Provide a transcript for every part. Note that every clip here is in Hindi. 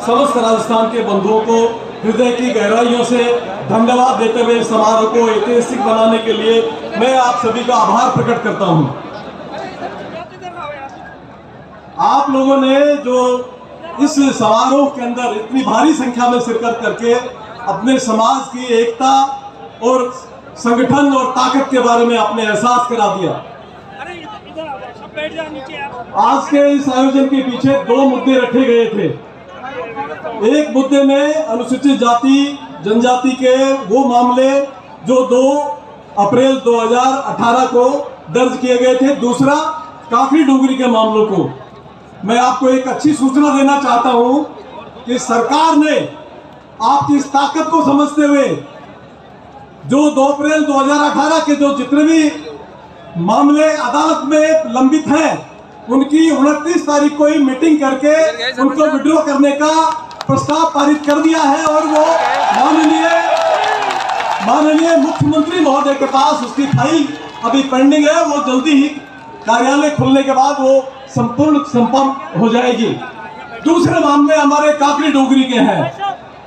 समस्त राजस्थान के बंधुओं को हृदय की गहराइयों से धन्यवाद देते हुए समारोह को ऐतिहासिक बनाने के लिए मैं आप सभी का आभार प्रकट करता हूं। आप लोगों ने जो इस समारोह के अंदर इतनी भारी संख्या में शिरकत करके अपने समाज की एकता और संगठन और ताकत के बारे में आपने एहसास करा दिया। आज के इस आयोजन के पीछे दो मुद्दे रखे गए थे। एक मुद्दे में अनुसूचित जाति जनजाति के वो मामले जो 2 अप्रैल 2018 को दर्ज किए गए थे, दूसरा काकरी डोगरी के मामलों को। मैं आपको एक अच्छी सूचना देना चाहता हूं कि सरकार ने आपकी इस ताकत को समझते हुए जो 2 अप्रैल 2018 के जो जितने भी मामले अदालत में लंबित हैं, उनकी 29 तारीख को ही मीटिंग करके उनको विड्रॉ करने का प्रस्ताव पारित कर दिया है और वो माननीय मुख्यमंत्री महोदय के पास उसकी फाइल अभी पेंडिंग है। वो जल्दी ही कार्यालय खुलने के बाद वो संपन्न हो जाएगी। दूसरे मामले हमारे काकरी डोगरी के हैं।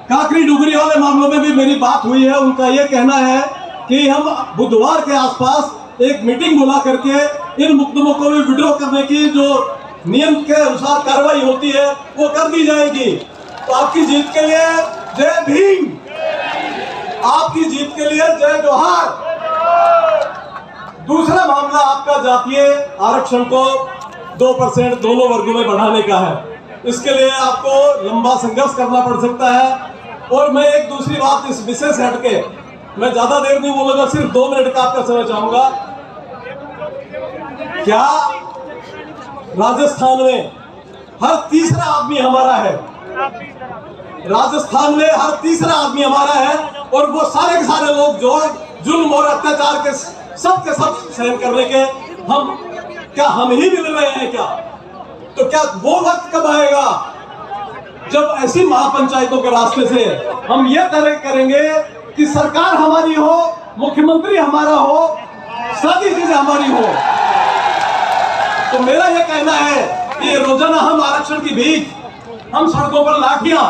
काकरी डोगरी वाले मामलों में भी मेरी बात हुई है। उनका ये कहना है कि हम बुधवार के आसपास एक मीटिंग बुला करके इन मुकदमों को भी विड्रॉ करने की जो नियम के अनुसार कार्रवाई होती है वो कर दी जाएगी। तो आपकी जीत के लिए जय भीम, आपकी जीत के लिए जय जोहार। दूसरा मामला आपका जातीय आरक्षण को 2% दोनों वर्गों में बढ़ाने का है। इसके लिए आपको लंबा संघर्ष करना पड़ सकता है। और मैं एक दूसरी बात इस विषय से हटके, मैं ज्यादा देर नहीं बोलूंगा, सिर्फ 2 मिनट का आपका समय चाहूंगा। क्या राजस्थान में हर तीसरा आदमी हमारा है? राजस्थान में हर तीसरा आदमी हमारा है और वो सारे के सारे लोग जो जुल्म और अत्याचार के सब सहन करने के हम ही मिल रहे हैं क्या? तो क्या वो वक्त कब आएगा जब ऐसी महापंचायतों के रास्ते से हम ये तय करेंगे कि सरकार हमारी हो, मुख्यमंत्री हमारा हो, सारी चीजें हमारी हो? तो मेरा ये कहना है कि रोजाना हम आरक्षण की भीख, हम सड़कों पर लाठियां,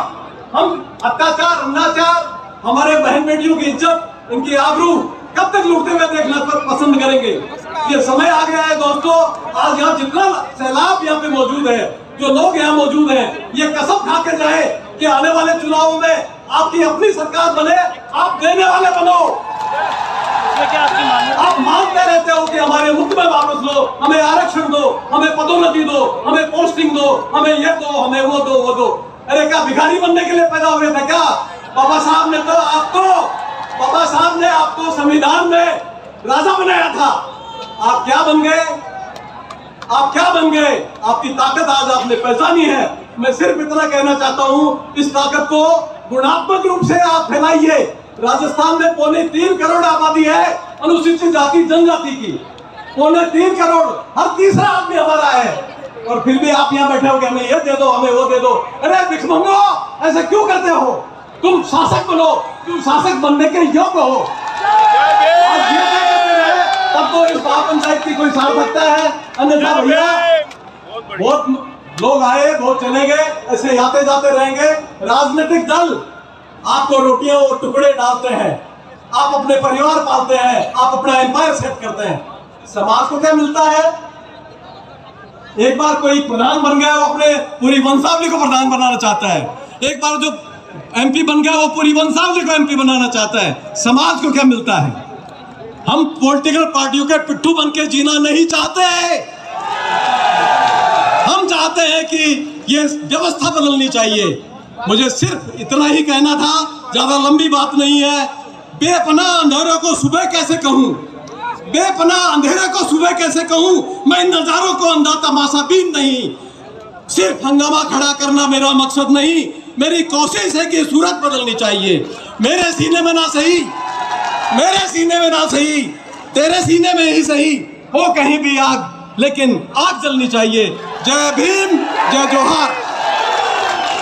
हम अत्याचार अनाचार, हमारे बहन बेटियों की इज्जत, इनकी आबरू कब तक लूटते हुए देखना पसंद करेंगे? ये समय आ गया है दोस्तों। आज यहाँ जितना सैलाब यहाँ पे मौजूद है, जो लोग यहाँ मौजूद हैं, ये कसम खा के जाए कि आने वाले चुनावों में आपकी अपनी सरकार बने, आप देने वाले बनो। आप मांगते रहते हो कि हमारे मुद्दे में वापस लो, हमें आरक्षण दो, हमें पदोन्नति दो, हमें पोस्टिंग दो, हमें ये दो, हमें वो दो, वो दो। अरे क्या भिखारी बनने के लिए पैदा हुए थे क्या? बाबा साहब ने आपको संविधान में राजा बनाया था। आप क्या बन गए? आप क्या बन गए? आपकी ताकत आज आपने पहचानी है। मैं सिर्फ इतना कहना चाहता हूँ, इस ताकत को गुणात्मक रूप से आप फैलाइए। राजस्थान में 3.25 करोड़ आबादी है अनुसूचित जाति जनजाति की। 3.25 करोड़, हर तीसरा आदमी हमारा है। और फिर भी आप यहाँ बैठे हो कि हमें ये दे दो, हमें वो दे दो। अरे भिखमंगो, ऐसे क्यों करते हो? तुम शासक बनो, तुम शासक बनने के योग्य हो। तब तो इस महापंचायत की कोई सार्थकता है। अन्यथा भैया बहुत लोग आए, बहुत चले गए, ऐसे आते जाते रहेंगे। राजनीतिक दल आपको रोटियां और टुकड़े डालते हैं, आप अपने परिवार पालते हैं, आप अपना एम्पायर सेट करते हैं। समाज को क्या मिलता है? एक बार कोई प्रधान बन गया, वो अपने पूरी वंशावली को प्रधान बनाना चाहता है। एक बार जो एमपी बन गया, वो पूरी वंशावली को एमपी बनाना चाहता है। समाज को क्या मिलता है? हम पॉलिटिकल पार्टियों के पिट्ठू बन के जीना नहीं चाहते हैं। हम चाहते हैं कि ये व्यवस्था बदलनी चाहिए। मुझे सिर्फ इतना ही कहना था, ज्यादा लंबी बात नहीं है। बेपनाह अंधेरों को सुबह कैसे कहूं, बेपनाह अंधेरे को सुबह कैसे कहूं? मैं इन नजारों को अंधा तमाशा बीन नहीं। सिर्फ हंगामा खड़ा करना मेरा मकसद नहीं। मेरी कोशिश है कि सूरत बदलनी चाहिए। मेरे सीने में ना सही, मेरे सीने में ना सही, तेरे सीने में ही सही हो कहीं भी आग, लेकिन आग जलनी चाहिए। जय भीम, जय जोहार।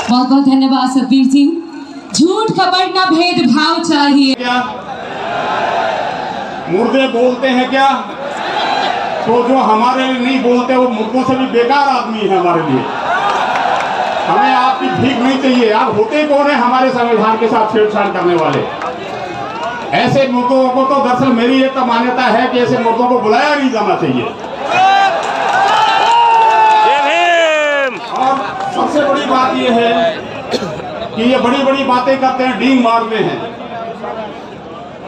बहुत बहुत धन्यवाद सतबीर सिंह। झूठ खबर ना भेदभाव चाहिए। क्या मुर्दे बोलते हैं क्या? तो जो हमारे लिए नहीं बोलते वो मुर्दों से भी बेकार आदमी है हमारे लिए। हमें आपकी भीख नहीं चाहिए। आप होते कौन है हमारे संविधान के साथ छेड़छाड़ करने वाले? ऐसे मुद्दों को तो दरअसल मेरी ये तो मान्यता है कि ऐसे मुद्दों को बुलाया नहीं जाना चाहिए। और सबसे बड़ी बात ये है कि ये बड़ी बड़ी बातें करते हैं, डींग मारते हैं।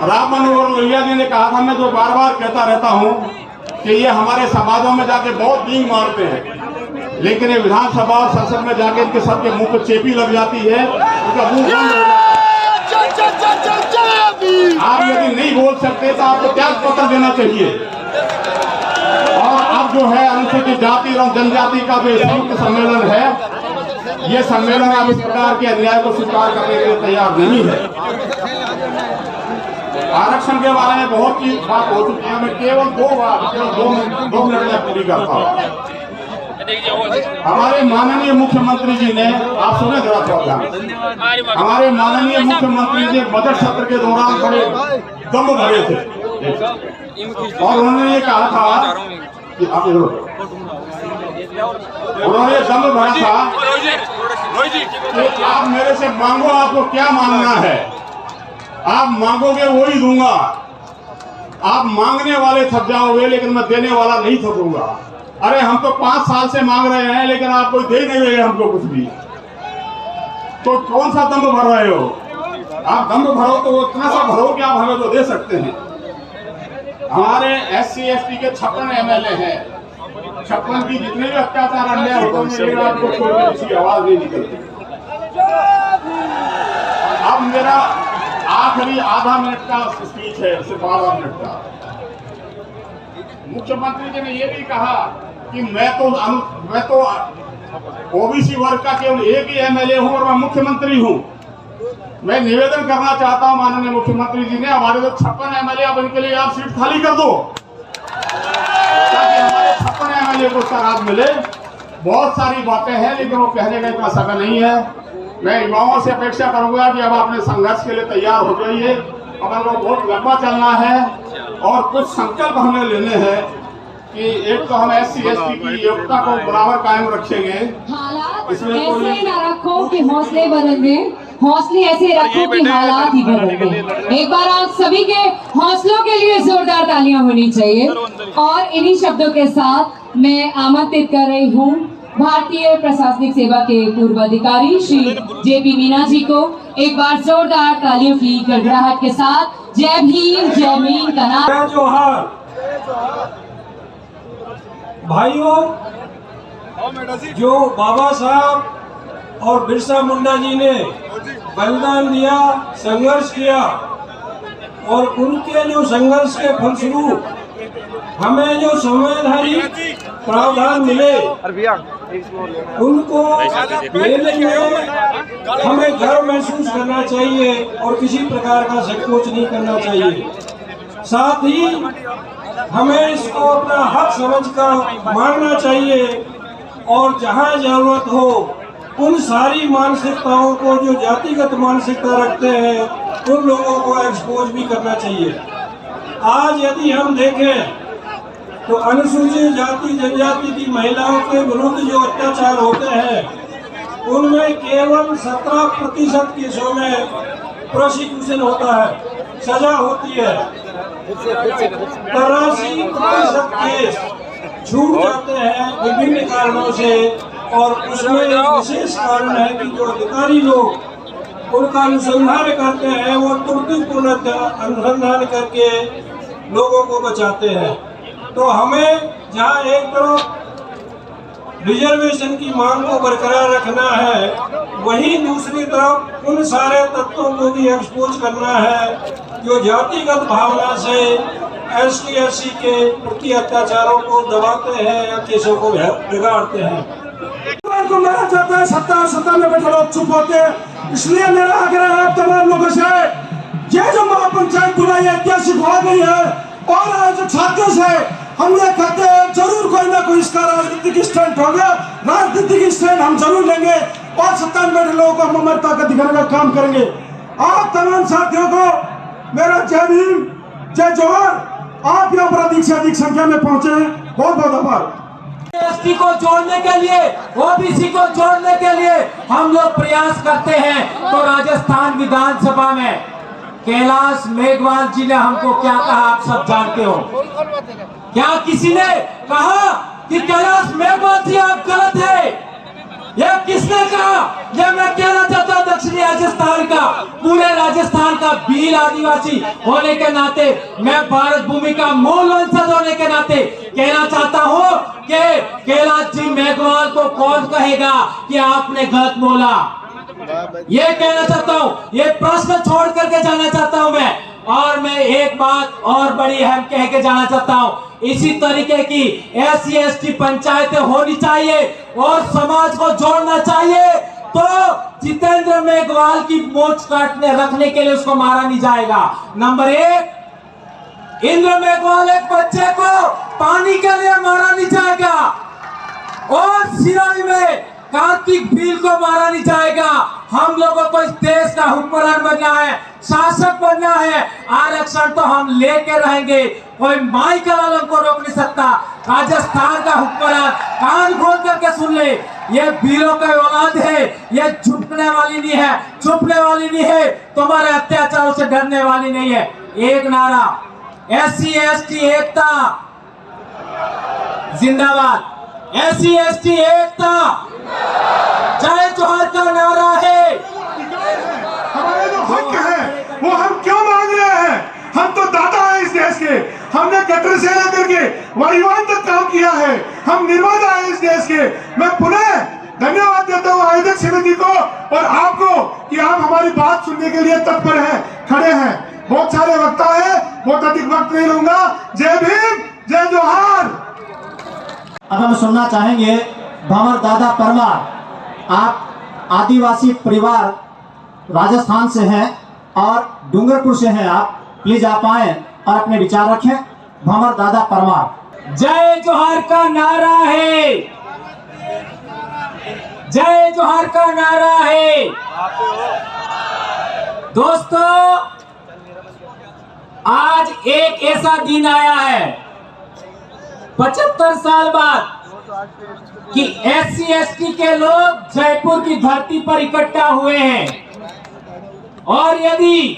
राम मनोहर लोहिया जी ने कहा था, मैं जो बार बार कहता रहता हूं कि ये हमारे समाजों में जाके बहुत डींग मारते हैं, लेकिन ये विधानसभा और संसद में जाके इनके सबके मुंह पे चेपी लग जाती है, उनका मुंह बंद हो जाता है। आप यदि नहीं बोल सकते तो आपको त्याग पत्र देना चाहिए। और अब जो है अनुसूचित जाति और जनजाति का जो संयुक्त सम्मेलन है, ये सम्मेलन अब इस प्रकार के अन्याय को स्वीकार करने के लिए तैयार नहीं है। आरक्षण के बारे में बहुत ही बात हो चुकी है। मैं केवल दो मिनट में पूरी करता हूँ। हमारे माननीय मुख्यमंत्री जी ने, आप सुने जरा थोड़ा, हमारे माननीय मुख्यमंत्री जी बजट सत्र के दौरान बड़े दम भरे थे और उन्होंने ये कहा था कि उन्होंने दम भरा था कि आप मेरे से मांगो, आपको क्या मांगना है, आप मांगोगे वही दूंगा। आप मांगने वाले थक जाओगे, लेकिन मैं देने वाला नहीं थकूंगा। अरे हम तो 5 साल से मांग रहे हैं, लेकिन आप कोई दे नहीं रहे हमको कुछ भी, तो कौन सा दम भर रहे हो? आप दम भरो तो इतना सा भरो कि आप हमें तो दे सकते हैं। हमारे SC ST के 56 MLA हैं, 56 की जितने भी अत्याचार अन्याय होते हैं, आपको छोड़ के किसी आवाज नहीं निकलती। अब मेरा आखिरी आधा मिनट का स्पीच है, सिर्फ आधा मिनट का। मुख्यमंत्री जी ने यह भी कहा कि मैं तो OBC वर्ग का केवल एक ही MLA हूं और मैं मुख्यमंत्री हूं। मैं निवेदन करना चाहता हूं माननीय मुख्यमंत्री जी ने, हमारे जो 56 MLA, अब इनके लिए आप सीट खाली कर दो ताकि हमारे 56 MLA को उसका लाभ मिले। बहुत सारी बातें हैं, लेकिन वो कहने का इतना समय नहीं है। मैं युवाओं से अपेक्षा करूंगा कि अब अपने संघर्ष के लिए तैयार हो जाइए। अब हमको बहुत लंबा चलना है और कुछ संकल्प हमें लेने हैं कि एक तो हम SC ST की योग्यता को बराबर कायम रखेंगे। हालात ऐसे ना रखो कि हौसले बदल दें, हौसले ऐसे रखो कि हालात ही बदल दें। एक बार आप सभी के हौसलों के लिए जोरदार तालियां होनी चाहिए। और इन्हीं शब्दों के साथ मैं आमंत्रित कर रही हूँ भारतीय प्रशासनिक सेवा के पूर्व अधिकारी श्री JP मीना जी को एक बार जोरदार तालियों की गड़गड़ाहट के साथ जय भीम जय मीन का नारा। जोहार भाइयों, जो बाबा साहब और बिरसा मुंडा जी ने बलिदान दिया, संघर्ष किया, और उनके जो संघर्ष के फलस्वरूप हमें जो संवैधानिक प्रावधान मिले, उनको लेने में हमें गर्व महसूस करना चाहिए और किसी प्रकार का संकोच नहीं करना चाहिए। साथ ही हमें इसको अपना हक समझकर मानना चाहिए और जहां जरूरत हो उन सारी मानसिकताओं को जो जातिगत मानसिकता रखते हैं, उन लोगों को एक्सपोज भी करना चाहिए। आज यदि हम देखें तो अनुसूचित जाति जनजाति की महिलाओं के विरुद्ध जो अत्याचार होते हैं, उनमें केवल 17% केसों में प्रोसिक्यूशन होता है, सजा होती है। 83% केस छूट जाते हैं विभिन्न कारणों से, और उसमें एक विशेष कारण है कि जो अधिकारी लोग उनका अनुसंधान करते हैं, वो त्रुटिपूर्ण अनुसंधान करके लोगों को बचाते हैं। तो हमें जहां एक तरफ रिजर्वेशन की मांग को बरकरार रखना है, वहीं दूसरी तरफ उन सारे तत्वों को भी एक्सपोज करना है जो जातिगत भावना से ST SC के प्रति अत्याचारों को दबाते हैं या केसों को बिगाड़ते हैं। को मारा जाता है, सत्ता में बैठे लोग चुप होते हैं। इसलिए मेरा आग्रह है तमाम लोगों से, ये जो महापंचायत बुलाई ऐतिहासिक हो गई है, और जो छात्र से हम ये कहते हैं जरूर कोई ना कोई इसका राजनीतिक स्टैंड होगा, राजनीतिक स्टैंड हम जरूर लेंगे और सत्ता में बैठे लोगों को हम अमरता का दिखाने का काम करेंगे। आप तमाम साथियों को मेरा जय भीम जय जोहर। आप यहाँ पर अधिक से अधिक संख्या में पहुंचे, बहुत बहुत आभार। एसटी को जोड़ने के लिए, ओबीसी को जोड़ने के लिए हम लोग प्रयास करते हैं। तो राजस्थान विधानसभा में कैलाश मेघवाल जी ने हमको क्या कहा आप सब जानते हो। क्या किसी ने कहा कि कैलाश मेघवाल जी आप गलत है? यह किसने कहा? यह मैं कहना चाहता हूँ दक्षिणी राजस्थान का, पूरे राजस्थान का वीर आदिवासी होने के नाते, मैं भारत भूमि का मूल वंशज होने के नाते कहना चाहता हूँ कि कैलाश जी मेघवाल को कौन कहेगा कि आपने गलत बोला। ये कहना चाहता हूँ, ये प्रश्न छोड़ करके जाना चाहता हूँ मैं। और मैं एक बात और बड़ी अहम कह के जाना चाहता हूँ, इसी तरीके की SC/ST पंचायतें होनी चाहिए और समाज को जोड़ना चाहिए। तो जितेंद्र मेघवाल की मोच काटने रखने के लिए उसको मारा नहीं जाएगा। नंबर 1, इंद्र मेघवाल एक बच्चे को पानी के लिए मारा नहीं जाएगा और सिराई में कार्तिक भील को मारा नहीं जाएगा। हम लोगों को इस देश का हुक्मरान बनना है, शासक बनना है। आरक्षण तो हम लेके रहेंगे, कोई माई का लाल को रोक नहीं सकता। राजस्थान का हुक्मरान कान खोल करके सुन ले, ये वीरों का औलाद है, ये झुकने वाली नहीं है, छुपने वाली नहीं है, तुम्हारे अत्याचारों से डरने वाली नहीं है। एक नारा, SC/ST एकता जिंदाबाद, SC/ST एकता, जय जोहर का नारा है। हमारे जो हक है वो हम क्यों मांग रहे हैं? हम तो दाता हैं इस देश के, हमने गटर से लेकर के वायुयान तक काम किया है, हम निर्माता हैं इस देश के। मैं पुनः धन्यवाद देता हूँ आयोजक समिति को और आपको कि आप हमारी बात सुनने के लिए तत्पर हैं, खड़े हैं। बहुत सारे वक्ता है, बहुत अधिक वक्त नहीं लूंगा। जय भीम, जय जोहार। अब हम सुनना चाहेंगे भंवर दादा परमार। आप आदिवासी परिवार राजस्थान से हैं और डूंगरपुर से हैं। आप प्लीज आप आए और अपने विचार रखें। भंवर दादा परमार। जय जोहर का नारा है, जय जोहर का नारा है। दोस्तों, आज एक ऐसा दिन आया है 75 साल बाद कि SC/ST के लोग जयपुर की धरती पर इकट्ठा हुए हैं। और यदि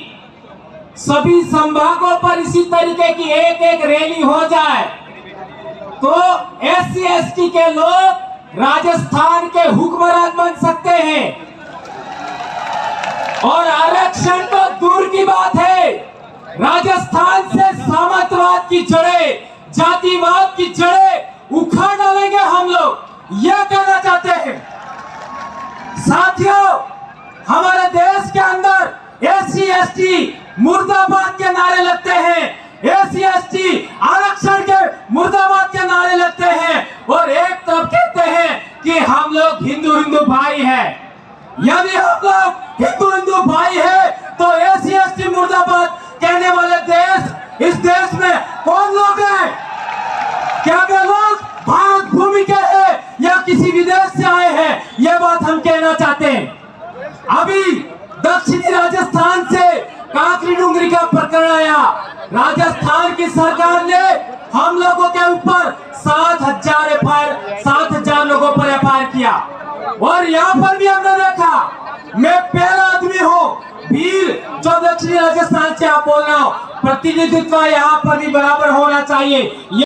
सभी संभागों पर इसी तरीके की एक रैली हो जाए तो SC/ST के लोग राजस्थान के हुक्मरान बन सकते हैं। और आरक्षण तो दूर की बात है, राजस्थान से सामंतवाद की जड़ें, जातिवाद की जड़ें उखाड़ डालेंगे हम लोग, यह कहना चाहते हैं। साथियों, हमारे देश के अंदर SC/ST मुर्दाबाद के नारे लगते हैं, SC/ST आरक्षण के मुर्दाबाद के नारे लगते हैं और एक तरफ कहते हैं कि हम लोग हिंदू भाई हैं। यदि हम लोग हिंदू भाई है तो SC/ST मुर्दाबाद कहने वाले देश इस देश में कौन लोग हैं? क्या वे लोग भारत भूमि के हैं या किसी विदेश से आए हैं? यह बात हम कहना चाहते हैं। अभी दक्षिणी राजस्थान से काकरी डूंगरी का प्रकरण आया। राजस्थान की सरकार ने हम लोगों के ऊपर 7,000 लोगों पर FIR किया और यहाँ पर भी हमने देखा, मैं पहला आदमी हूँ वीर जो दक्षिणी राजस्थान से आप बोल रहा हूँ, प्रतिनिधित्व यहाँ पर भी बराबर होना चाहिए।